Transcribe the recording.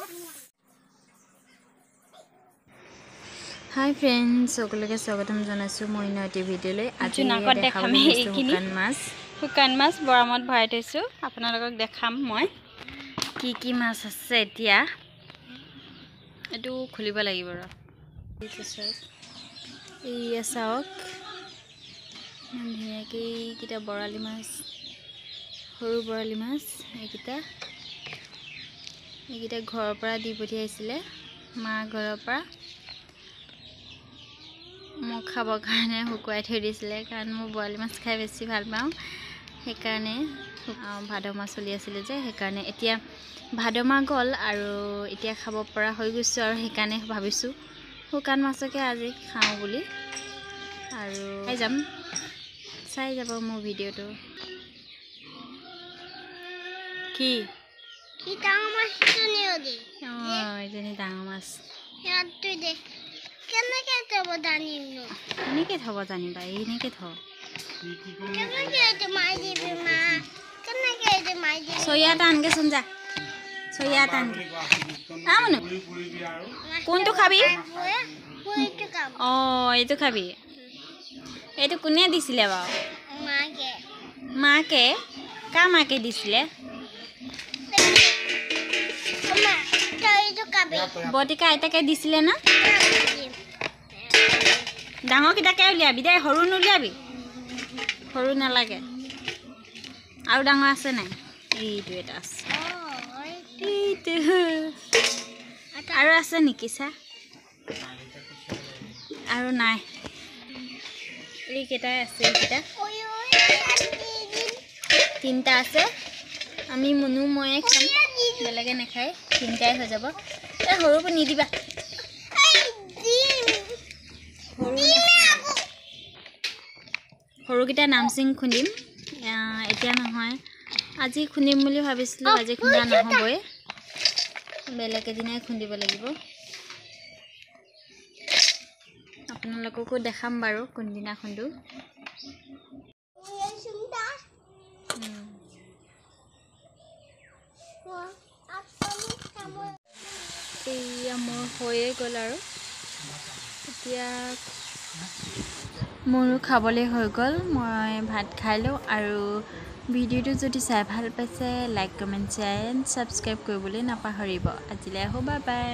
Hi friends, সকলোকে স্বাগতম জনাইছো মই নটি ভিডিঅ'লৈ। আজি নাকত দেখাম এইখিনি শুকান মাছ বৰামত ভৰাই থৈছো। আপোনালোকক দেখাম মই কি মাছ আছে এতিয়া। এটো খুলিব লাগিব ৰ। এই চাওক ধুনীয়াকৈ এইকেইটা বৰালি মাছ, সৰু বৰালি মাছ। এইকেইটা ঘৰৰ পৰা দি পঠিয়াইছিলে, মা ঘৰৰ পৰা মোক খাবৰ কাৰণে শুকুৱাই থৈ দিছিলে, কাৰণ মই বৰালি মাছ খাই বেছি ভাল পাওঁ। সেইকাৰণে ভাদ মাহ চলি আছিলে যে, সেইকাৰণে এতিয়া ভাদ মাহ গ'ল আৰু এতিয়া খাব পৰা হৈ গৈছোঁ, আৰু সেইকাৰণে ভাবিছোঁ শুকান মাছকে আজি খাওঁ বুলি। আৰু চাই যাব মোৰ ভিডিঅ'টো। কি ডাঙৰ মাছ এজনী ডাঙৰ মাছ কেনেকৈ থ'ব জানিম ন? এনেকৈ থ'ব জানিবা, এনেকৈ থ। চৰিয়া এটা আনগেচোন যা, চৰিয়া এটা আনগে। কোনটো খাবি? অঁ এইটো খাবি। এইটো কোনে দিছিলে বাৰু? মাকে। কাৰ মাকে দিছিলে? বৰ্তিকা আইতাকে দিছিলে না? ডাঙৰকেইটাকে উলিয়াবি দেই, সৰু নুলিয়াবি। সৰু নালাগে। আৰু ডাঙৰ আছে নাই? এইটো এটা আছে। এইটো আৰু আছে নেকি চা? আৰু নাই, এইকেইটাই আছে। এইকেইটা তিনিটা আছে। আমি মুনু ময়ে খাম, বেলেগে নাখায়। তিনিটাই হৈ যাব। এই সৰুবোৰ নিদিবা, সৰুকেইটা নামচিং খুন্দিম, এতিয়া নহয়। আজি খুন্দিম বুলি ভাবিছিলোঁ, আজি খুন্দা নহ'বই, বেলেগ এদিনাই খুন্দিব লাগিব। আপোনালোককো দেখাম বাৰু কোনদিনা খুন্দো। এয়া মোৰ হৈয়ে গ'ল, আৰু এতিয়া মোৰো খাবলৈ হৈ গ'ল। মই ভাত খাই লওঁ, আৰু ভিডিঅ'টো যদি চাই ভাল পাইছে like, comment, share and subscribe কৰিবলৈ নাপাহৰিব। আজিলৈ আহোঁ, বাই বাই।